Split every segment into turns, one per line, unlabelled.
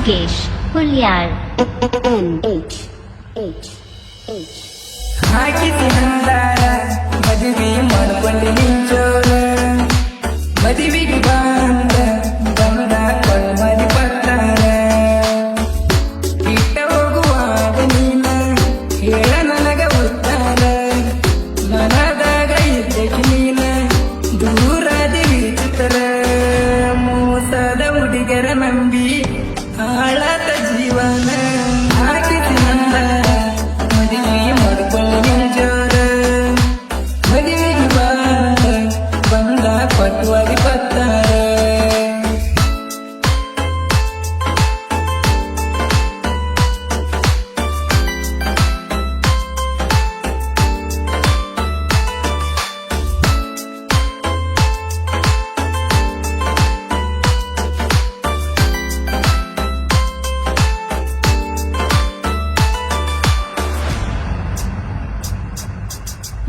Mukesh Hulyar.
ಹಾಕಿಸಿ ನಂದಾರ ಮದುವೆ ಮಾಡ್ಕೊಂಡು ನಿಂಚೋರ ಮದುವೆಗೆ ಬಂದ ಬಂದ ಕೊಲ್ಮದಿ ಪತ್ತಾರ ಇಟ್ಟ ಹೋಗುವಾಗ ನೀನ ಹೇಳ ನನಗ ಉತ್ತಾರ ಮನದಾಗ ಇದ್ದಕ್ಕೆ ನೀನ ದೂರದ ವಿಚಿತ್ರ ಮೋಸದ ಹುಡುಗರ ನಂಬಿ ಹಾಳಾದ ಜೀವನ ಹಾಕಿಸಿ ನಂದಾರ ಮದುವೆ ಮಾಡ್ಕೊಂಡು ನಿಂಚೋರ ಮದುವೆಗೆ ಬಂದ ಪಟ್ವಾಗಿ ಪತ್ತಾರ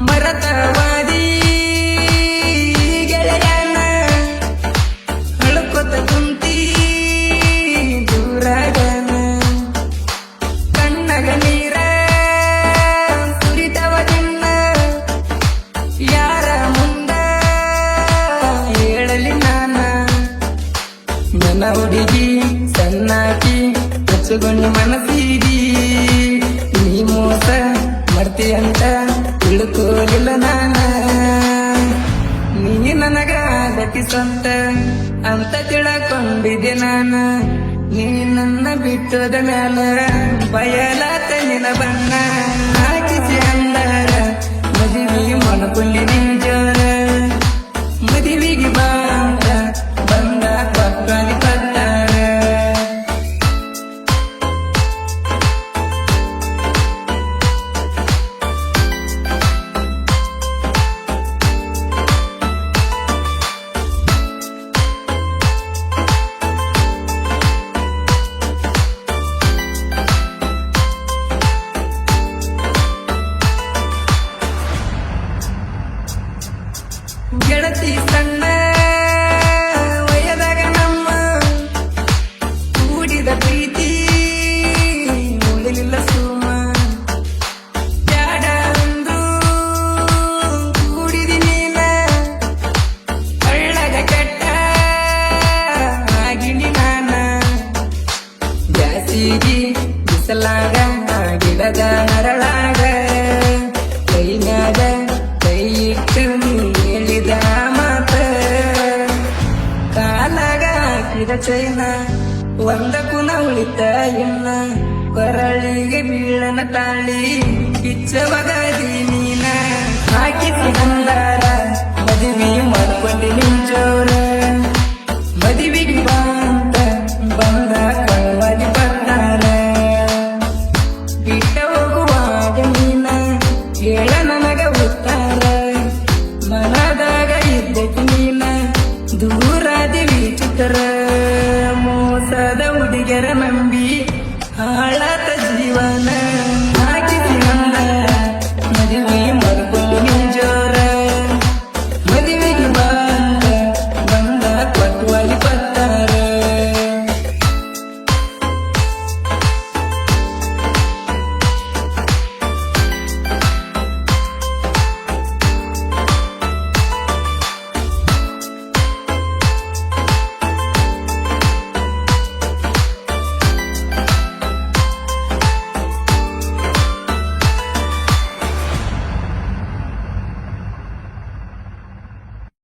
ಮರತವಾದಿ ಗೆಳೆಯನ ಹಳ್ಕೊತ ಕುಂತಿ ದೂರಾಗನ ಕಣ್ಣಗ ನೀರ ಸುರಿತವ ದಿನ ಯಾರ ಮುಂದ ಹೇಳಲಿ ನಾನ ನನ್ನ ಹುಡುಗಿ ಸಣ್ಣಾಕಿ ಹಚ್ಚುಗೊಂಡು ಮನಸ್ಸಿದಿ ನೀ ಮೋಸ ಮಾಡ್ತಿ ಅಂತ ತಿಳ್ಕೋಲಿಲ್ಲ ನಾನ ನೀ ನನಗ ಗತಿ ಸ್ವಂತ ಅಂತ ತಿಳಕೊಂಡಿದ್ದೆ ನಾನ ನೀ ನನ್ನ ಬಿಟ್ಟದ ಮ್ಯಾಲ ಬಯಲಾತ ನಿನ ಬಣ್ಣ ಹಾಕಿಸಿ ಅಂದಾರ ಮದುವೆ ಮಾಡ್ಕೊಂಡಿ ನಿಂಜೋರ ಮದುವೆಗೆ ಬಂದ ಪಕ್ಕಾನಿ ಪತ್ತಾರ ಗೆಳತಿ ಸಣ್ಣ ವಯದಾಗ ನಮ್ಮ ಕೂಡಿದ ಪ್ರೀತಿ ಉಳಿಲಿಲ್ಲ ಸುಮ ಬ್ಯಾಡ ಒಂದು ಕೂಡಿದಿ ನೀನ ಹಳ್ಳಗ ಕೆಟ್ಟ ಆಗಿನಿ ನಾನ ಬ್ಯಾಸಿಗಿ ಬಿಸಲಾಗ ಗಿಡದ ಹರಳಾಗ ಕೈ ಮ್ಯಾಗ ಕೈ ಇಟ್ಟು ಹೇಳಿದ ಮಾತ ಕಾಲಾಗ ಹಾಕಿದ ಚೈನ ಒಂದ ಕುನ ಉಳಿತ ಇನ್ನ ಕೊರಳಿಗೆ ಬೀಳನ ತಾಳಿ ಕಿಚ್ಚವಗಾದಿ ನೀನ ಹಾಕಿಸಿ ಬಂದಾರ ಮದುವೆ ಮಾಡ್ಕೊಂಡು ನಿಂಚೋರ ಮದುವೆಗೆ ಬಂದ ಕಳವಾಗಿ ಬಂದಾರ ಬಿಟ್ಟ ಹೋಗುವಾಗ ನೀನ ಹೇಳ ನನಗ ಉತ್ತಾರ ಮನದಾಗ ಇದ್ದಕ್ಕೆ ನೀನ ದೂರಾದ ವಿಚಿತ್ರ ಮೋಸದ ಹುಡುಗರ ನಂಬಿ ಹಾಳಾದ ಜೀವನ